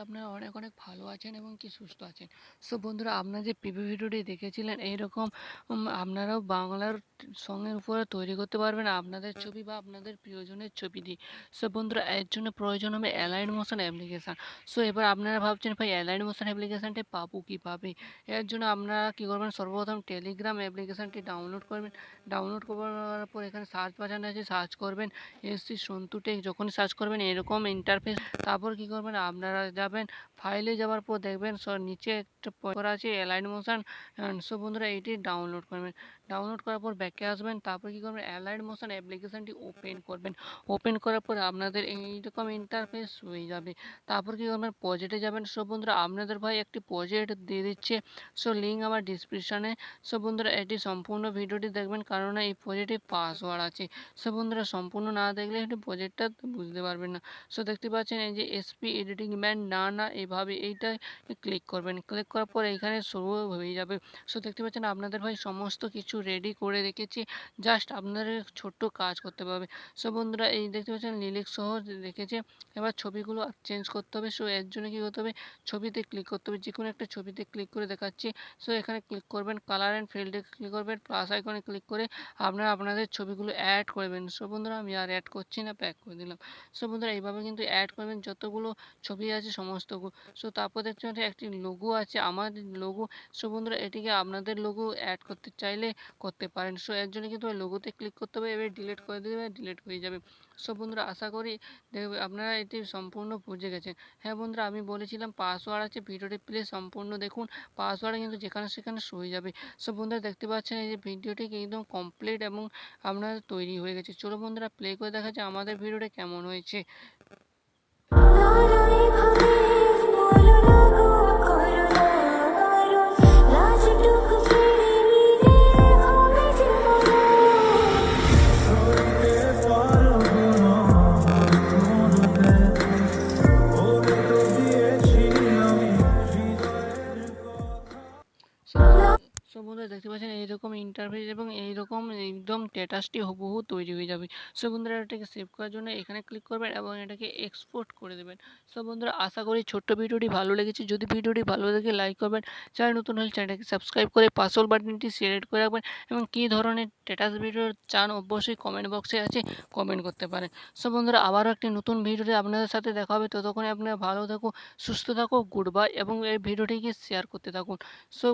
আপনারা অনেক অনেক ভালো আছেন এবং কি সুস্থ আছেন। সো বন্ধুরা, আপনারা যে প্রিভিউ ভিডিওটি দেখেছিলেন এইরকম আপনারাও বাংলার সঙ্গের উপরে তৈরি করতে পারবেন আপনাদের ছবি বা আপনাদের প্রিয়জনের ছবি দিয়ে। সো বন্ধুরা, এর জন্য প্রয়োজন হবে অ্যালাইড মোশন অ্যাপ্লিকেশান। সো এবার আপনারা ভাবছেন ভাই অ্যালাইড মোশন অ্যাপ্লিকেশানটি পাবো কীভাবে? এর জন্য আপনারা কী করবেন, সর্বপ্রথম টেলিগ্রাম অ্যাপ্লিকেশানটি ডাউনলোড করবেন। ডাউনলোড করার পর এখানে সার্চ বাটন আছে, সার্চ করবেন এসসি সন্তু টেক। যখনই সার্চ করবেন এরকম ইন্টারফেস। তারপর কী করবেন, আপনারা যাবেন ফাইলে, যাওয়ার পর দেখবেন নিচে একটা করা আছে অ্যালাইড মোশন। সো বন্ধুরা, এটি ডাউনলোড করবেন। ডাউনলোড করার পর ব্যাকে আসবেন। তারপর কী করবেন, অ্যালাইড মোশন অ্যাপ্লিকেশানটি ওপেন করবেন। ওপেন করার পর আপনাদের এইরকম ইন্টারফেস হয়ে যাবে। তারপর কী করবেন, প্রজেক্টে যাবেন। সো বন্ধুরা, আপনাদের ভাই একটি প্রজেক্ট দিয়ে দিচ্ছে। সো লিঙ্ক আমার ডিসক্রিপশানে। সো বন্ধুরা, এটি সম্পূর্ণ ভিডিওটি দেখবেন, কারণ এই প্রজেক্টে পাসওয়ার্ড আছে। সো বন্ধুরা, সম্পূর্ণ না দেখলে একটু প্রজেক্টটা বুঝতে পারবেন না। সো দেখতে পাচ্ছেন এই যে এসপি এডিটিং ব্যান্ড না এইভাবে এইটাই ক্লিক করবেন। ক্লিক করার পর এখানে শুরু হয়ে যাবে। সো দেখতে পাচ্ছেন আপনাদের ভাই সমস্ত কিছু রেডি করে রেখেছি, জাস্ট আপনাদের ছোট্ট কাজ করতে পারবে। সো বন্ধুরা, এই দেখতে পাচ্ছেন লিরিক্স সহ রেখেছে। এবার ছবিগুলো চেঞ্জ করতে হবে। সো এর জন্য কী করতে হবে, ছবিতে ক্লিক করতে হবে। যে কোনো একটা ছবিতে ক্লিক করে দেখাচ্ছি। সো এখানে ক্লিক করবেন, কালার অ্যান্ড ফিল্ডে ক্লিক করবেন, প্লাস আইকনে ক্লিক করে আপনারা আপনাদের ছবিগুলো অ্যাড করবেন। সো বন্ধুরা, আমি আর অ্যাড করছি না, প্যাক করে দিলাম। সো বন্ধুরা, এইভাবে কিন্তু অ্যাড করবেন যতগুলো ছবি আছে সমস্তগুলো। সো তারপর দেখতে পাচ্ছেন একটি লোগো আছে, আমার লোগো। সো বন্ধুরা, এটিকে আপনাদের লোগো অ্যাড করতে চাইলে করতে পারেন। সো এর জন্য কিন্তু লোগোতে ক্লিক করতে হবে, এবার ডিলিট করে দেবে, ডিলিট হয়ে যাবে। সো বন্ধুরা, আশা করি আপনারা এটি সম্পূর্ণ বুঝে গেছেন। হ্যাঁ বন্ধুরা, আমি বলেছিলাম পাসওয়ার্ড আছে, ভিডিওটি প্লিজ সম্পূর্ণ দেখুন। পাসওয়ার্ড কিন্তু যেখানে সেখানে হয়ে যাবে। সো বন্ধুরা, দেখতে পাচ্ছেন এই যে ভিডিওটি একদম কমপ্লিট এবং আপনাদের তৈরি হয়ে গেছে। চলো বন্ধুরা, প্লে করে দেখা যায় আমাদের ভিডিওটা কেমন হয়েছে। সো বন্ধুরা, দেখতে পাচ্ছেন এইরকম ইন্টারফেস এবং এইরকম একদম স্ট্যাটাসটি হুবহু তৈরি হয়ে যাবে। সো বন্ধুরা, এটাকে সেভ করার জন্য এখানে ক্লিক করবেন এবং এটাকে এক্সপোর্ট করে দেবেন। সো বন্ধুরা, আশা করি ছোট্ট ভিডিওটি ভালো লেগেছে। যদি ভিডিওটি ভালো লাগে লাইক করবেন, চ্যানেল নতুন হলে চ্যানেলটাকে সাবস্ক্রাইব করে পাশল বাটনটি সিলেক্ট করে রাখবেন এবং কী ধরনের স্ট্যাটাস ভিডিও চান অবশ্যই কমেন্ট বক্সে আছে, কমেন্ট করতে পারেন। সো বন্ধুরা, আবারও একটি নতুন ভিডিওতে আপনাদের সাথে দেখা হবে। ততক্ষণে আপনারা ভালো থাকুন, সুস্থ থাকুন, গুড বাই এবং এই ভিডিওটিকে শেয়ার করতে থাকুন। সো